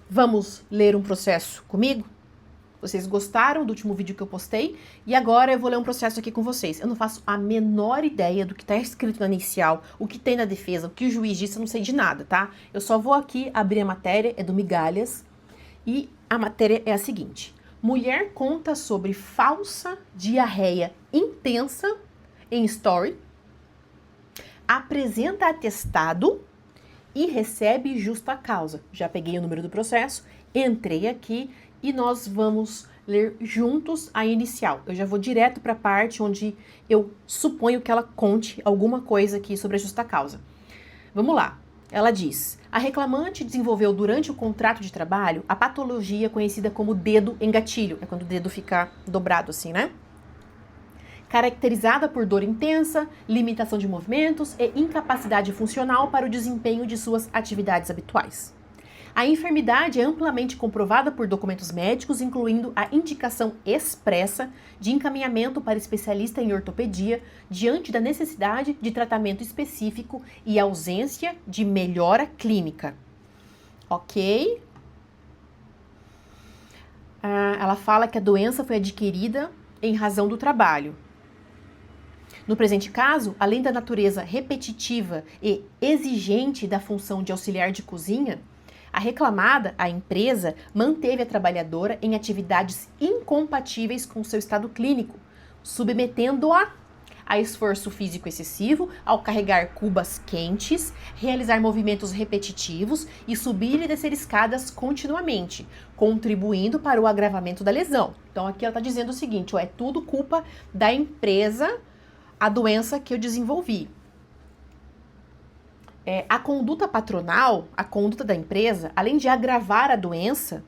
Vamos ler um processo comigo? Vocês gostaram do último vídeo que eu postei? E agora eu vou ler um processo aqui com vocês. Eu não faço a menor ideia do que está escrito na inicial, o que tem na defesa, o que o juiz disse, eu não sei de nada, tá? Eu só vou aqui abrir a matéria, é do Migalhas, e a matéria é a seguinte. Mulher conta sobre falsa diarreia intensa em story, apresenta atestado e recebe justa causa. Já peguei o número do processo, entrei aqui e nós vamos ler juntos a inicial. Eu já vou direto para a parte onde eu suponho que ela conte alguma coisa aqui sobre a justa causa. Vamos lá. Ela diz: a reclamante desenvolveu durante o contrato de trabalho a patologia conhecida como dedo em gatilho. É quando o dedo fica dobrado assim, né? Caracterizada por dor intensa, limitação de movimentos e incapacidade funcional para o desempenho de suas atividades habituais. A enfermidade é amplamente comprovada por documentos médicos, incluindo a indicação expressa de encaminhamento para especialista em ortopedia diante da necessidade de tratamento específico e ausência de melhora clínica. Ok? Ela fala que a doença foi adquirida em razão do trabalho. No presente caso, além da natureza repetitiva e exigente da função de auxiliar de cozinha, a reclamada, a empresa, manteve a trabalhadora em atividades incompatíveis com seu estado clínico, submetendo-a a esforço físico excessivo ao carregar cubas quentes, realizar movimentos repetitivos e subir e descer escadas continuamente, contribuindo para o agravamento da lesão. Então aqui ela está dizendo o seguinte, é tudo culpa da empresa, a doença que eu desenvolvi. A conduta patronal, a conduta da empresa, além de agravar a doença,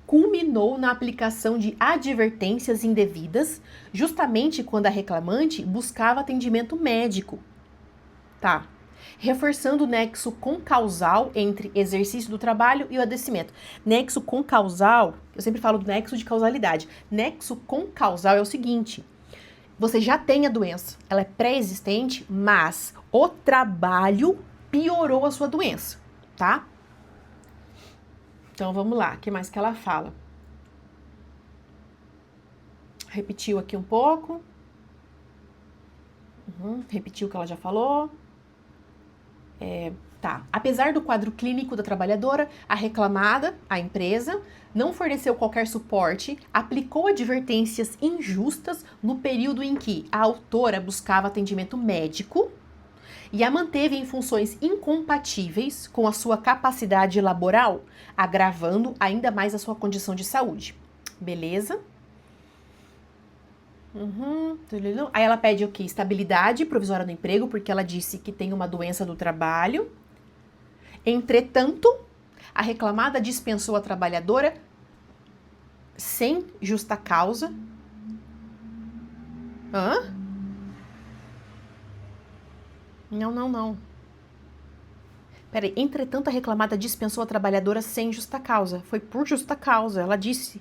culminou na aplicação de advertências indevidas, justamente quando a reclamante buscava atendimento médico. Tá. Reforçando o nexo concausal entre exercício do trabalho e o adoecimento. Nexo concausal, eu sempre falo do nexo de causalidade. Nexo concausal é o seguinte: você já tem a doença, ela é pré-existente, mas o trabalho piorou a sua doença, tá? Então, vamos lá, o que mais que ela fala? Repetiu aqui um pouco. Repetiu o que ela já falou. Tá. Apesar do quadro clínico da trabalhadora, a reclamada, a empresa, não forneceu qualquer suporte, aplicou advertências injustas no período em que a autora buscava atendimento médico e a manteve em funções incompatíveis com a sua capacidade laboral, agravando ainda mais a sua condição de saúde. Beleza? Aí ela pede o quê? Estabilidade provisória no emprego, porque ela disse que tem uma doença do trabalho. Entretanto, a reclamada dispensou a trabalhadora sem justa causa. Não. Peraí, entretanto, a reclamada dispensou a trabalhadora sem justa causa. Foi por justa causa, ela disse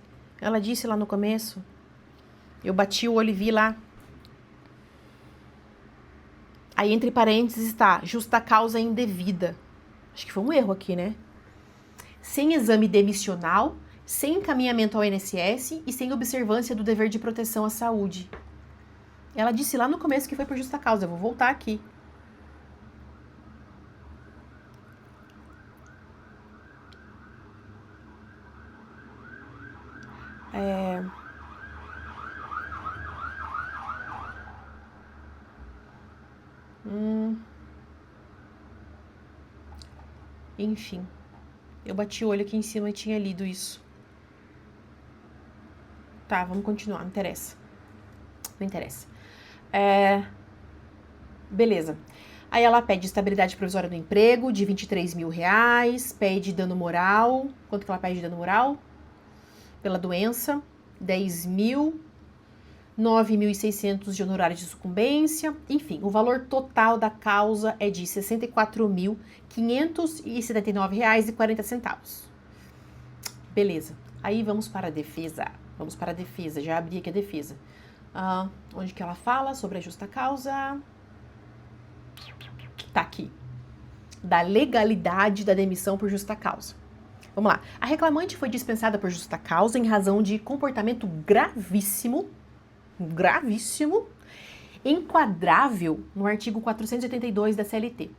lá no começo. Eu bati o olho e vi lá. Aí, entre parênteses, está justa causa indevida. Acho que foi um erro aqui, né? Sem exame demissional, sem encaminhamento ao INSS e sem observância do dever de proteção à saúde. Ela disse lá no começo que foi por justa causa. Eu vou voltar aqui. Enfim, eu bati o olho aqui em cima e tinha lido isso. Tá, vamos continuar, não interessa. Não interessa. Beleza. Aí ela pede estabilidade provisória do emprego de R$23 mil, pede dano moral. Quanto que ela pede de dano moral? Pela doença, 10 mil, 9.600 de honorários de sucumbência, enfim, o valor total da causa é de R$ 64.579,40. Beleza, aí vamos para a defesa. Já abri aqui a defesa. Onde que ela fala sobre a justa causa? Tá aqui. Da legalidade da demissão por justa causa. Vamos lá. A reclamante foi dispensada por justa causa em razão de comportamento gravíssimo, enquadrável no artigo 482 da CLT,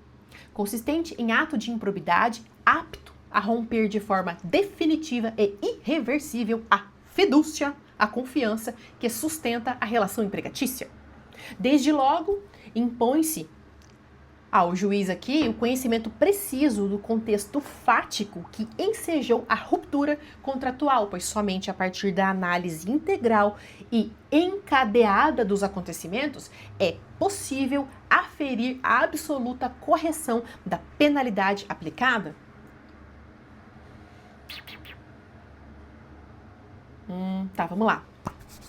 consistente em ato de improbidade apto a romper de forma definitiva e irreversível a fidúcia, a confiança que sustenta a relação empregatícia. Desde logo, impõe-se ao juiz aqui o conhecimento preciso do contexto fático que ensejou a ruptura contratual, pois somente a partir da análise integral e encadeada dos acontecimentos é possível aferir a absoluta correção da penalidade aplicada. Tá, vamos lá.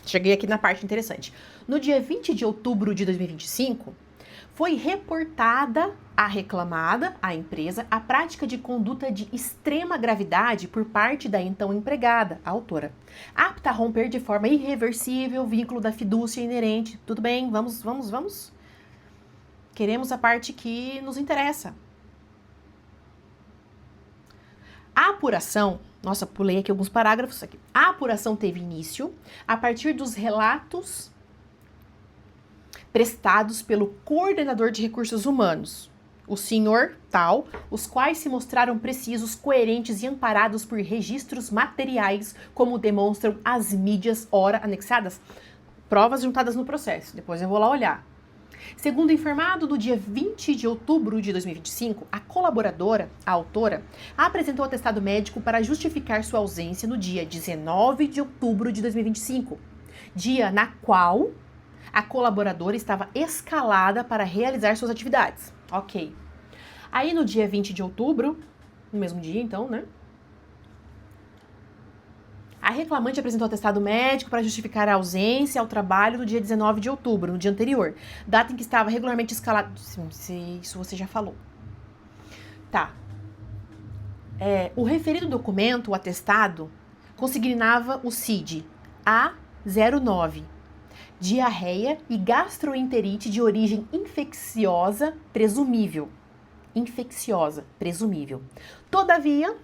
Cheguei aqui na parte interessante. No dia 20 de outubro de 2025, foi reportada à reclamada, à empresa, a prática de conduta de extrema gravidade por parte da então empregada, a autora, apta a romper de forma irreversível o vínculo da fidúcia inerente. Tudo bem, vamos. Queremos a parte que nos interessa. A apuração, nossa, pulei aqui alguns parágrafos aqui. A apuração teve início a partir dos relatos prestados pelo coordenador de recursos humanos, o senhor tal, os quais se mostraram precisos, coerentes e amparados por registros materiais, como demonstram as mídias ora anexadas, provas juntadas no processo. Depois eu vou lá olhar. Segundo informado, no dia 20 de outubro de 2025, a colaboradora, a autora, apresentou atestado médico para justificar sua ausência no dia 19 de outubro de 2025, dia na qual a colaboradora estava escalada para realizar suas atividades. Ok. Aí no dia 20 de outubro, no mesmo dia então, né? A reclamante apresentou atestado médico para justificar a ausência ao trabalho no dia 19 de outubro, no dia anterior, data em que estava regularmente escalada. Isso você já falou. Tá. O referido documento, o atestado, consignava o CID A09, diarreia e gastroenterite de origem infecciosa presumível. Todavia,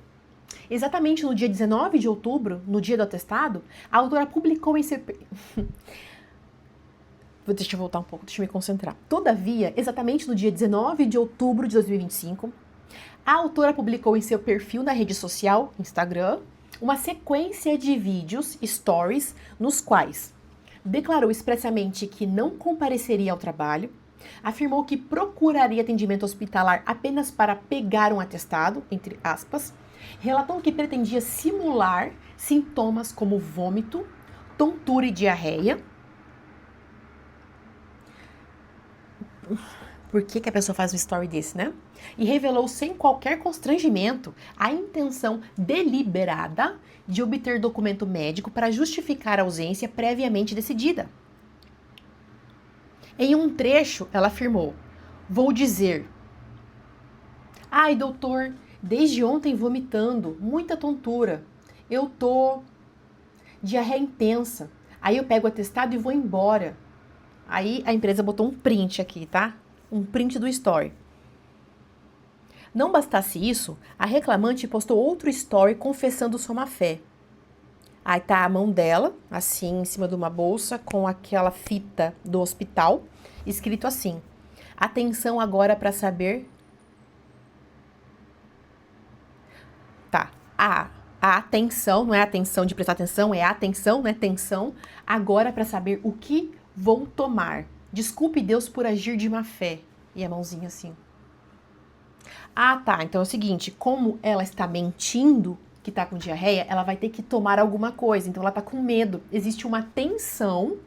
exatamente no dia 19 de outubro, no dia do atestado, a autora publicou em seu... Deixa eu voltar um pouco, deixa eu me concentrar. Todavia, exatamente no dia 19 de outubro de 2025, a autora publicou em seu perfil na rede social, Instagram, uma sequência de vídeos, stories, nos quais declarou expressamente que não compareceria ao trabalho, afirmou que procuraria atendimento hospitalar apenas para pegar um atestado, entre aspas, relatou que pretendia simular sintomas como vômito, tontura e diarreia. Por que a pessoa faz um story desse, né? E revelou sem qualquer constrangimento a intenção deliberada de obter documento médico para justificar a ausência previamente decidida. Em um trecho, ela afirmou: vou dizer, ai doutor, desde ontem vomitando, muita tontura, eu tô diarreia intensa, aí eu pego o atestado e vou embora. Aí a empresa botou um print aqui, tá? Um print do story. Não bastasse isso, a reclamante postou outro story confessando sua má-fé. Aí tá a mão dela, assim, em cima de uma bolsa, com aquela fita do hospital, escrito assim: atenção agora para saber... Tá, a atenção, não é atenção de prestar atenção, é atenção, né? Atenção agora para saber o que vou tomar. Desculpe Deus por agir de má fé. E a mãozinha assim. Ah, tá. Então é o seguinte, como ela está mentindo que tá com diarreia, ela vai ter que tomar alguma coisa. Então ela tá com medo. Existe uma tensão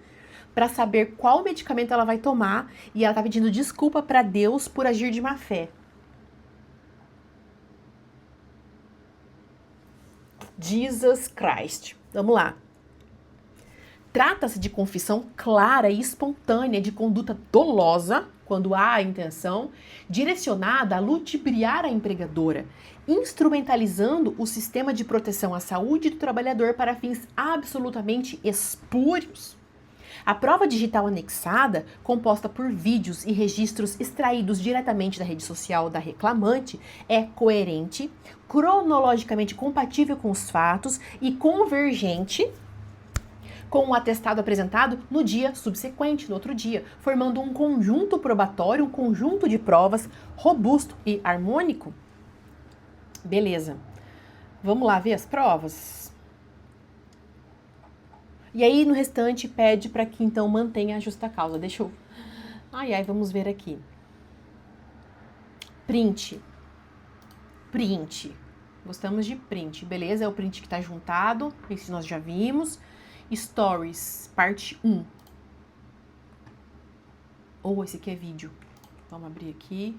para saber qual medicamento ela vai tomar e ela tá pedindo desculpa para Deus por agir de má fé. Jesus Christ. Vamos lá. Trata-se de confissão clara e espontânea de conduta dolosa, quando há a intenção, direcionada a ludibriar a empregadora, instrumentalizando o sistema de proteção à saúde do trabalhador para fins absolutamente espúrios. A prova digital anexada, composta por vídeos e registros extraídos diretamente da rede social da reclamante, é coerente, cronologicamente compatível com os fatos e convergente com o atestado apresentado no dia subsequente, no outro dia, formando um conjunto probatório, um conjunto de provas robusto e harmônico. Beleza. Vamos lá ver as provas? E aí, no restante, pede para que, então, mantenha a justa causa. Deixa eu... vamos ver aqui. Print. Print. Gostamos de print. Beleza, é o print que está juntado. Esse nós já vimos. Stories, parte 1. Ou esse aqui é vídeo. Vamos abrir aqui.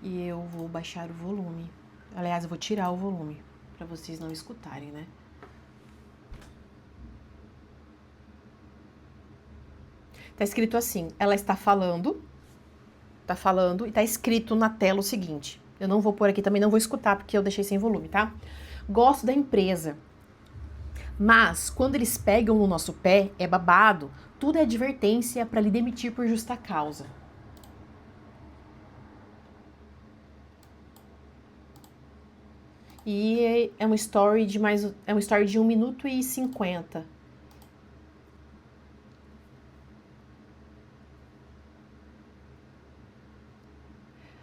E eu vou baixar o volume. Aliás, eu vou tirar o volume, para vocês não escutarem, né? Tá escrito assim, ela está falando e tá escrito na tela o seguinte. Eu não vou pôr aqui, também não vou escutar, porque eu deixei sem volume, tá? Gosto da empresa, mas quando eles pegam no nosso pé, é babado. Tudo é advertência para lhe demitir por justa causa. E é uma story de 1 minuto e 50.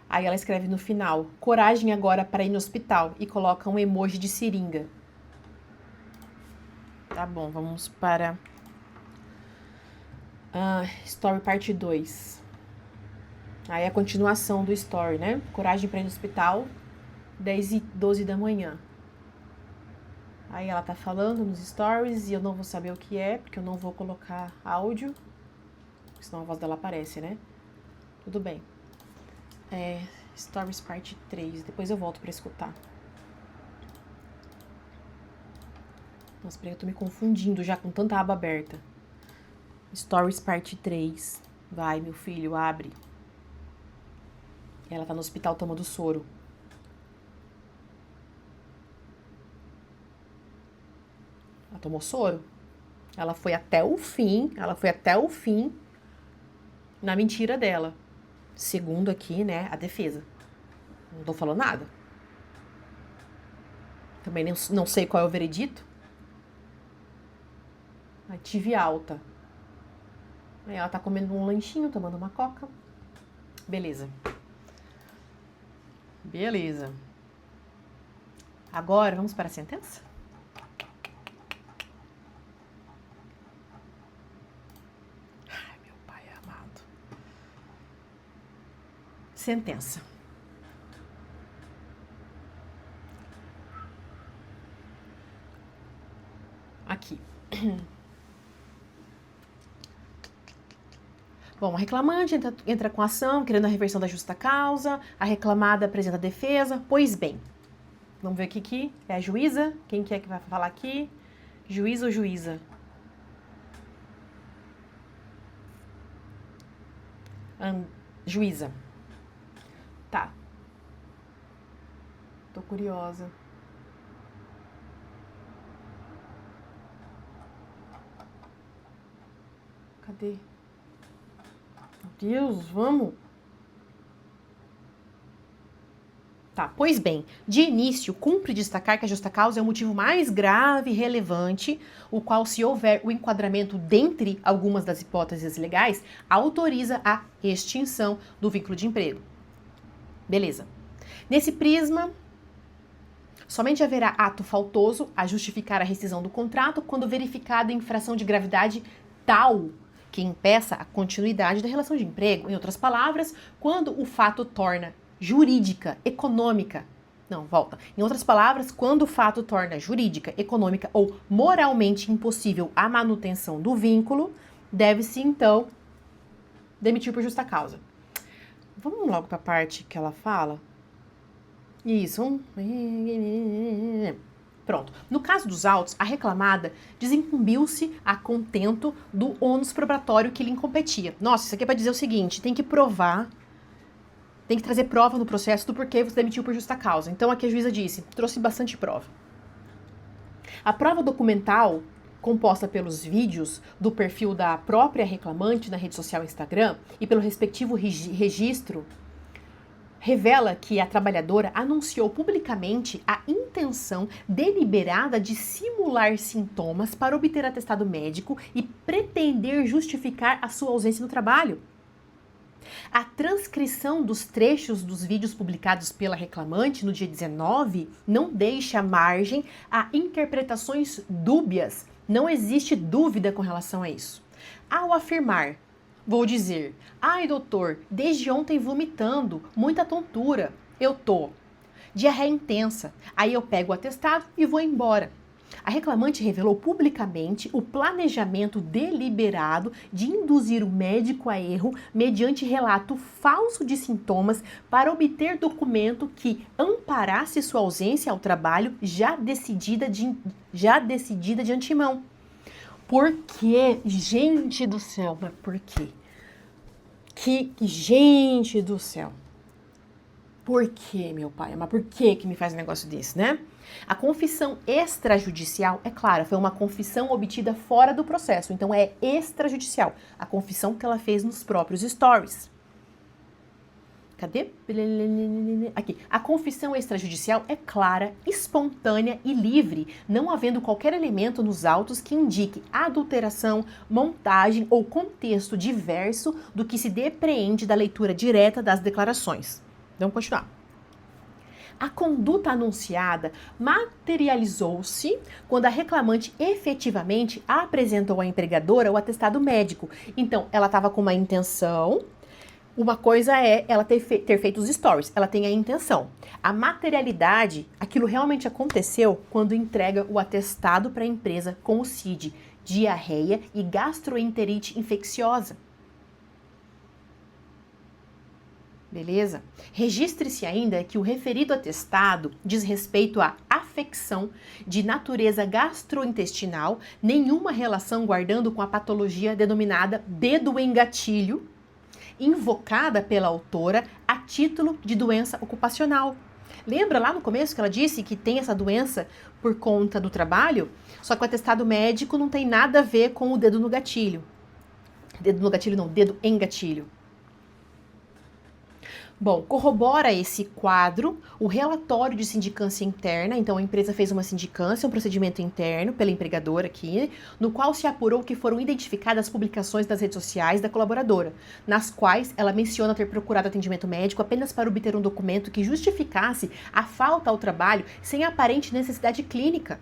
Aí ela escreve no final, coragem agora para ir no hospital, e coloca um emoji de seringa. Tá bom, vamos para story parte 2. Aí é a continuação do story, né? Coragem para ir no hospital, 10h12 da manhã. Aí ela tá falando nos stories e eu não vou saber o que é, porque eu não vou colocar áudio, senão a voz dela aparece, né? Tudo bem. Stories parte 3. Depois eu volto pra escutar. Nossa, peraí, eu tô me confundindo já com tanta aba aberta. Stories parte 3. Vai, meu filho, abre. Ela tá no hospital tomando soro. Ela tomou soro? Ela foi até o fim na mentira dela. Segundo aqui, né, a defesa. Não tô falando nada. Também não sei qual é o veredito. Aí tive alta. Aí ela tá comendo um lanchinho, tomando uma coca. Beleza. Beleza. Agora, vamos para a sentença? Ai, meu pai amado. Sentença. Aqui. Bom, a reclamante entra com ação, querendo a reversão da justa causa. A reclamada apresenta a defesa. Pois bem, vamos ver aqui é a juíza. Quem que é que vai falar aqui? Juiz ou juíza? Juíza. Tá. Tô curiosa. Cadê? Meu Deus, vamos. Tá, pois bem, de início, cumpre destacar que a justa causa é o motivo mais grave e relevante, o qual, se houver o enquadramento dentre algumas das hipóteses legais, autoriza a extinção do vínculo de emprego. Beleza. Nesse prisma, somente haverá ato faltoso a justificar a rescisão do contrato quando verificada infração de gravidade tal que impeça a continuidade da relação de emprego. Em outras palavras, quando o fato torna jurídica, econômica... Não, volta. Em outras palavras, quando o fato torna jurídica, econômica ou moralmente impossível a manutenção do vínculo, deve-se, então, demitir por justa causa. Vamos logo para a parte que ela fala? Isso. Pronto. No caso dos autos, a reclamada desincumbiu-se a contento do ônus probatório que lhe incompetia. Nossa, isso aqui é para dizer o seguinte, tem que provar, tem que trazer prova no processo do porquê você demitiu por justa causa. Então aqui a juíza disse, trouxe bastante prova. A prova documental, composta pelos vídeos do perfil da própria reclamante na rede social Instagram e pelo respectivo registro, revela que a trabalhadora anunciou publicamente a intenção deliberada de simular sintomas para obter atestado médico e pretender justificar a sua ausência no trabalho. A transcrição dos trechos dos vídeos publicados pela reclamante no dia 19 não deixa margem a interpretações dúbias. Não existe dúvida com relação a isso. Ao afirmar, vou dizer, ai doutor, desde ontem vomitando, muita tontura, eu tô diarreia intensa, aí eu pego o atestado e vou embora. A reclamante revelou publicamente o planejamento deliberado de induzir o médico a erro mediante relato falso de sintomas para obter documento que amparasse sua ausência ao trabalho já decidida de antemão. Por quê? Gente do céu, mas por quê? Gente do céu. Por quê, meu pai? Mas por que me faz um negócio desse, né? A confissão extrajudicial, é claro, foi uma confissão obtida fora do processo, então é extrajudicial. A confissão que ela fez nos próprios stories. Cadê? Aqui. A confissão extrajudicial é clara, espontânea e livre, não havendo qualquer elemento nos autos que indique adulteração, montagem ou contexto diverso do que se depreende da leitura direta das declarações. Vamos continuar. A conduta anunciada materializou-se quando a reclamante efetivamente apresentou à empregadora o atestado médico. Então, ela estava com uma intenção. Uma coisa é ela ter feito os stories, ela tem a intenção. A materialidade, aquilo realmente aconteceu quando entrega o atestado para a empresa com o CID, diarreia e gastroenterite infecciosa. Beleza? Registre-se ainda que o referido atestado diz respeito à afecção de natureza gastrointestinal, nenhuma relação guardando com a patologia denominada dedo em gatilho, invocada pela autora a título de doença ocupacional. Lembra lá no começo que ela disse que tem essa doença por conta do trabalho? Só que o atestado médico não tem nada a ver com o dedo no gatilho. Dedo no gatilho não, dedo em gatilho. Bom, corrobora esse quadro o relatório de sindicância interna. Então, a empresa fez uma sindicância, um procedimento interno pela empregadora aqui, no qual se apurou que foram identificadas publicações das redes sociais da colaboradora, nas quais ela menciona ter procurado atendimento médico apenas para obter um documento que justificasse a falta ao trabalho sem aparente necessidade clínica.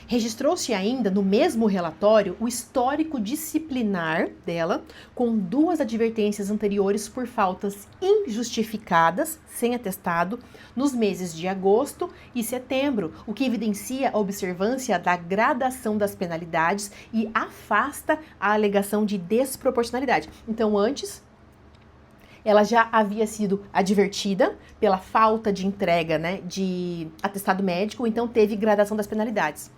Registrou-se ainda no mesmo relatório o histórico disciplinar dela, com 2 advertências anteriores por faltas injustificadas, sem atestado, nos meses de agosto e setembro, o que evidencia a observância da gradação das penalidades e afasta a alegação de desproporcionalidade. Então, antes, ela já havia sido advertida pela falta de entrega, né, de atestado médico, então teve gradação das penalidades.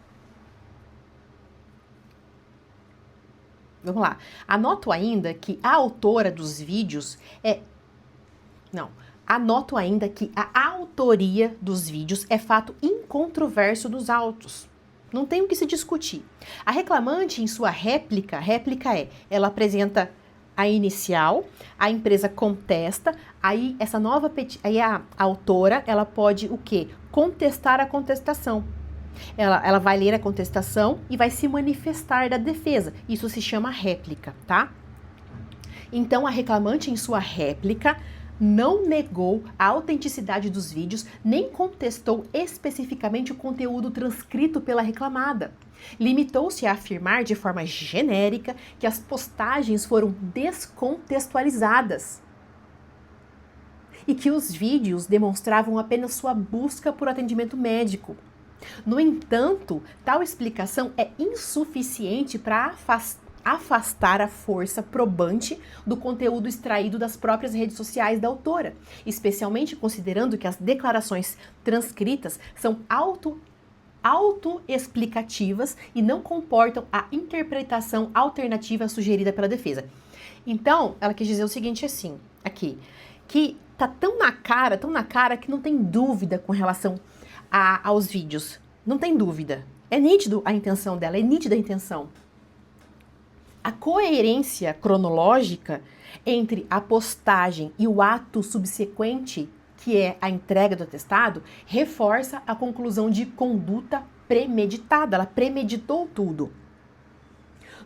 Vamos lá. Anoto ainda que a autora dos vídeos Anoto ainda que a autoria dos vídeos é fato incontroverso dos autos. Não tem o que se discutir. A reclamante, em sua réplica ela apresenta a inicial, a empresa contesta, aí a autora, ela pode o quê? Contestar a contestação. Ela vai ler a contestação e vai se manifestar da defesa. Isso se chama réplica, tá? Então, a reclamante, em sua réplica, não negou a autenticidade dos vídeos, nem contestou especificamente o conteúdo transcrito pela reclamada. Limitou-se a afirmar de forma genérica que as postagens foram descontextualizadas e que os vídeos demonstravam apenas sua busca por atendimento médico. No entanto, tal explicação é insuficiente para afastar a força probante do conteúdo extraído das próprias redes sociais da autora, especialmente considerando que as declarações transcritas são autoexplicativas e não comportam a interpretação alternativa sugerida pela defesa. Então, ela quis dizer o seguinte assim, aqui, que tá tão na cara que não tem dúvida com relação aos vídeos. Não tem dúvida. É nítido a intenção dela, é nítida a intenção. A coerência cronológica entre a postagem e o ato subsequente, que é a entrega do atestado, reforça a conclusão de conduta premeditada. Ela premeditou tudo.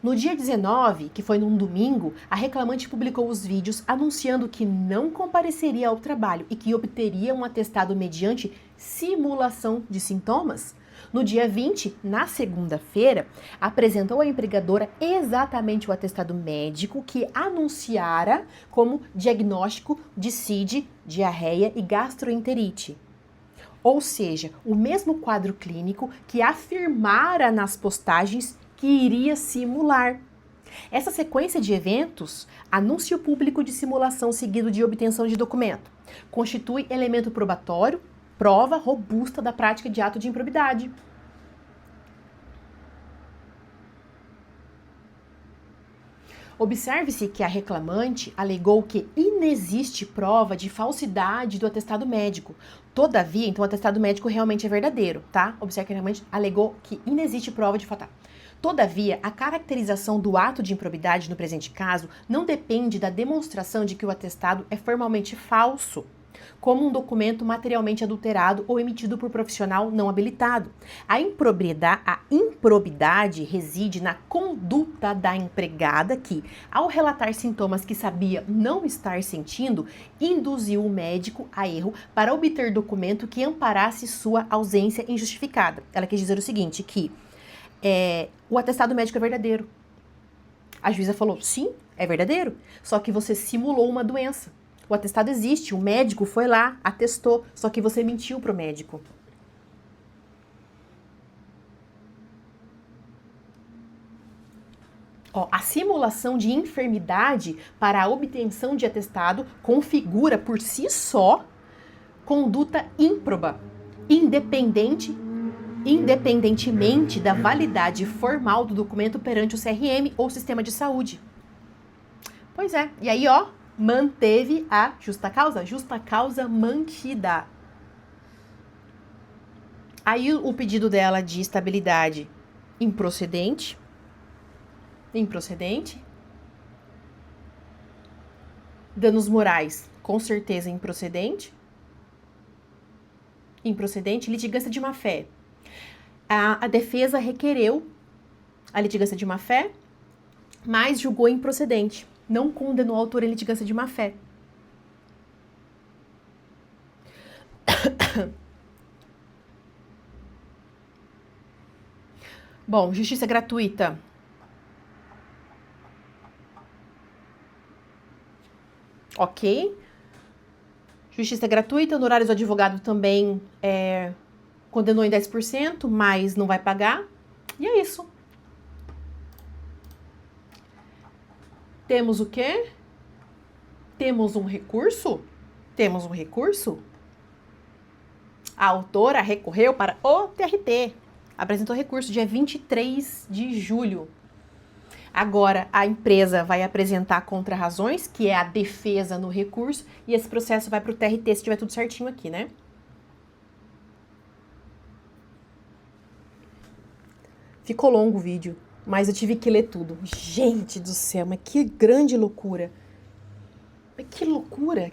No dia 19, que foi num domingo, a reclamante publicou os vídeos anunciando que não compareceria ao trabalho e que obteria um atestado mediante simulação de sintomas. No dia 20, na segunda-feira, apresentou à empregadora exatamente o atestado médico que anunciara como diagnóstico de CID, diarreia e gastroenterite. Ou seja, o mesmo quadro clínico que afirmara nas postagens que iria simular. Essa sequência de eventos, anúncio público de simulação seguido de obtenção de documento, constitui elemento probatório, prova robusta da prática de ato de improbidade. Observe-se que a reclamante alegou que inexiste prova de falsidade do atestado médico. Todavia, então o atestado médico realmente é verdadeiro, tá? Observe que a reclamante alegou que inexiste prova de falsidade. Todavia, a caracterização do ato de improbidade no presente caso não depende da demonstração de que o atestado é formalmente falso, como um documento materialmente adulterado ou emitido por profissional não habilitado. A improbidade reside na conduta da empregada que, ao relatar sintomas que sabia não estar sentindo, induziu o médico a erro para obter documento que amparasse sua ausência injustificada. Ela quis dizer o seguinte, que o atestado médico é verdadeiro. A juíza falou, sim, é verdadeiro, só que você simulou uma doença. O atestado existe, o médico foi lá, atestou, só que você mentiu para o médico. A simulação de enfermidade para a obtenção de atestado configura por si só conduta ímproba, independentemente da validade formal do documento perante o CRM ou sistema de saúde. Pois é, e aí manteve a justa causa mantida. Aí o pedido dela de estabilidade improcedente, danos morais, com certeza improcedente, litigância de má-fé. A defesa requereu a litigância de má-fé, mas julgou improcedente. Não condenou a autor em litigância de má-fé. Bom, justiça gratuita. Ok. Justiça gratuita, honorários do advogado também condenou em 10%, mas não vai pagar. E é isso. Temos o quê? Temos um recurso? A autora recorreu para o TRT. Apresentou recurso dia 23 de julho. Agora, a empresa vai apresentar contrarrazões, que é a defesa no recurso, e esse processo vai para o TRT, se tiver tudo certinho aqui, né? Ficou longo o vídeo, mas eu tive que ler tudo. Gente do céu, mas que grande loucura. Que loucura.